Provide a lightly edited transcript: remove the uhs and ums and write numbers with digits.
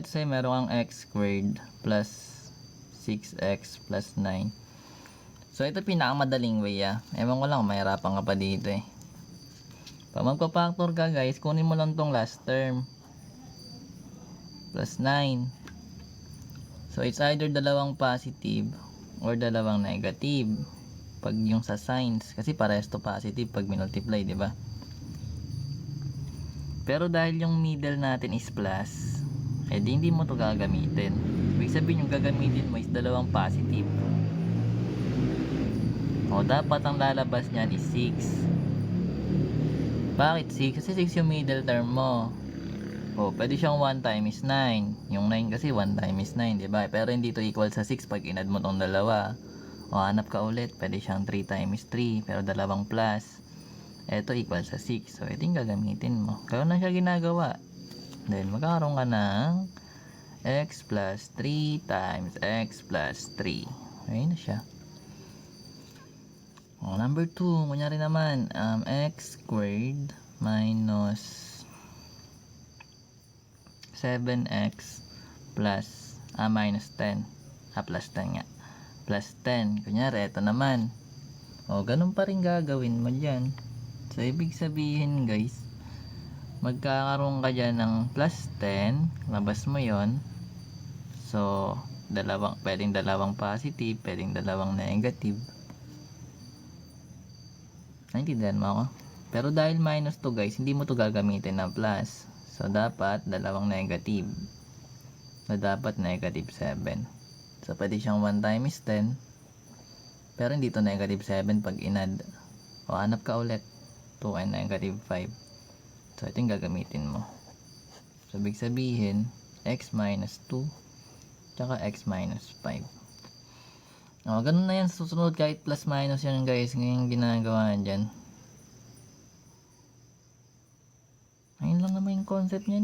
Let's say meron kang x squared plus 6x plus 9. So ito pinakamadaling way Ewan ko lang, mahirapan ka pa dito Pag magpa-factor ka guys, kunin mo lang tong last term. Plus 9. So it's either dalawang positive or dalawang negative. Pag yung sa signs, kasi parehas to positive pag minultiply, di ba? Pero dahil yung middle natin is plus, hindi mo to gagamitin. Ibig sabihin yung gagamitin mo is dalawang positive. O dapat ang lalabas niyan is 6. Bakit 6? Kasi 6 yung middle term mo. O pwede siyang 1 times 9. Yung 9 kasi 1 times 9, diba? Pero hindi to equal sa 6 pag inad mo tong dalawa. O hanap ka ulit, pwede siyang 3 times 3, pero dalawang plus. Ito equal sa 6. So ito yung gagamitin mo. Kaya na siya ginagawa. Then magkakaroon ka ng x plus 3 times x plus 3. Ayun na siya. O, number 2, kunyari naman, x squared minus 7x plus minus 10. Plus 10 nga. Plus 10. Kunyari, ito naman. O, ganun pa rin gagawin mo dyan. So, ibig sabihin guys, magkakaroon ka dyan ng plus 10. Labas mo yon. So, pwedeng dalawang positive, pwedeng dalawang negative. Naintindihan mo ako? Pero dahil minus to guys, hindi mo to gagamitin ng plus. So, dapat dalawang negative. Na dapat negative 7. So, pwede siyang 1 times 10. Pero hindi to negative 7 pag inad. O, hanap ka ulit. 2 and negative 5. So, ito yung gagamitin mo. So, ibig sabihin, x minus 2 tsaka x minus 5. O, ganun na yan. Susunod kahit plus minus yan guys. Ngayon ginagawa dyan. Ayun lang naman yung concept niya